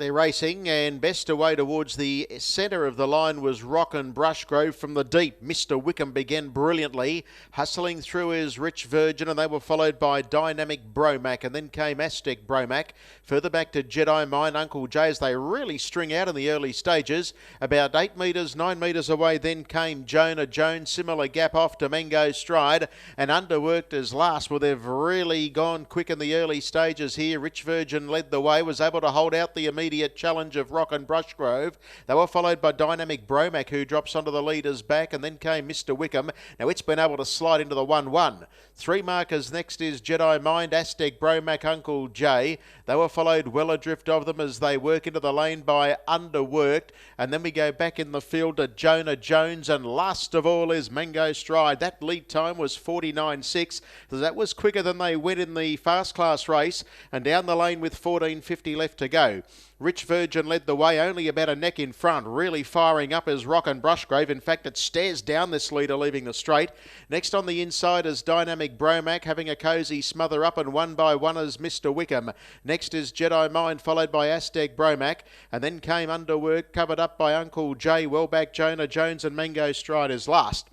they're racing, and best away towards the centre of the line was Rock and Brushgrove from the deep. Mr. Wickham began brilliantly, hustling through his Rich Virgin, and they were followed by Dynamic Bromac, and then came Aztec Bromac. Further back to Jedi Mine, Uncle Jay, as they really string out in the early stages. About 8 metres, 9 metres away, then came Jonah Jones. Similar gap off to Mango Stride, and underworked as last. Well, they've really gone quick in the early stages here. Rich Virgin led the way, was able to hold out the immediate challenge of Rock and Brushgrove. They were followed by Dynamic Bromac, who drops onto the leader's back, and then came Mr. Wickham. Now it's been able to slide into the 1-1. 3 markers next is Jedi Mind, Aztec Bromac, Uncle Jay. They were followed well adrift of them as they work into the lane by Underworked, and then we go back in the field to Jonah Jones, and last of all is Mango Stride. That lead time was 49.6, so that was quicker than they went in the fast class race, and down the lane with 14.50 left to go. Rich Virgin led the way, only about a neck in front, really firing up as Rock and Brushgrove. In fact, it stares down this leader leaving the straight. Next on the inside is Dynamic Bromac, having a cosy smother up, and one by one is Mr. Wickham. Next is Jedi Mind, followed by Aztec Bromac, and then came Underwork, covered up by Uncle Jay. Well back Jonah Jones, and Mango Stride is last.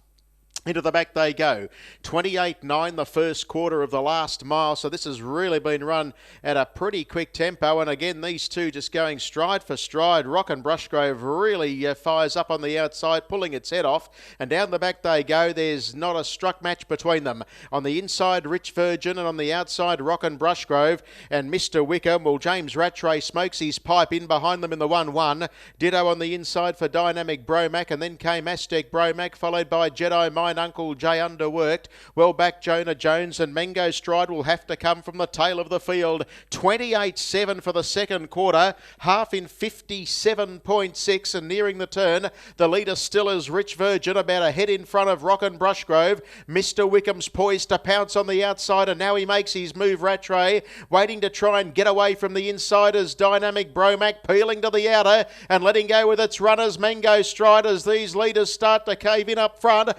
Into the back they go. 28.9 the first quarter of the last mile. So this has really been run at a pretty quick tempo. And again, these two just going stride for stride. Rock and Brushgrove really fires up on the outside, pulling its head off. And down the back they go. There's not a struck match between them. On the inside, Rich Virgin, and on the outside, Rock and Brushgrove and Mr. Wickham. Well, James Rattray smokes his pipe in behind them in the 1-1. Ditto on the inside for Dynamic Bromac, and then came Aztec Bromac, followed by Jedi Mind, Uncle Jay, Underworked. Well back Jonah Jones, and Mango Stride will have to come from the tail of the field. 28.7 for the second quarter, half in 57.6, and nearing the turn, the leader still is Rich Virgin, about a head in front of Rock and Brushgrove. Mr. Wickham's poised to pounce on the outside, and now he makes his move. Rattray waiting to try and get away from the insiders. Dynamic Bromac peeling to the outer and letting go with its runners. Mango Stride, as these leaders start to cave in up front.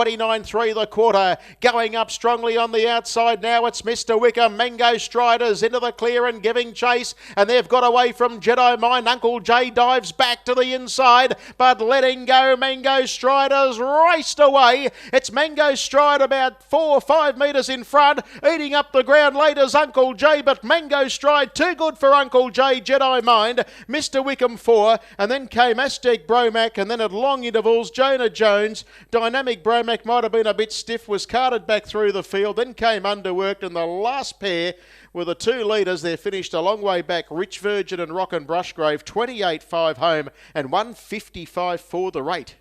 29.3 the quarter, going up strongly on the outside. Now it's Mr. Wickham. Mango Striders into the clear and giving chase, and they've got away from Jedi Mind. Uncle Jay dives back to the inside, but letting go. Mango Striders raced away. It's Mango Stride about 4 or 5 metres in front, eating up the ground late as Uncle Jay, but Mango Stride too good for Uncle Jay. Jedi Mind, Mr. Wickham 4, and then came Aztec Bromac, and then at long intervals Jonah Jones. Dynamic Bromac might have been a bit stiff, was carted back through the field, then came Underworked, and the last pair were the two leaders. They're finished a long way back, Rich Virgin and Rock and Brushgrove. 28.5 home and 155 for the rate.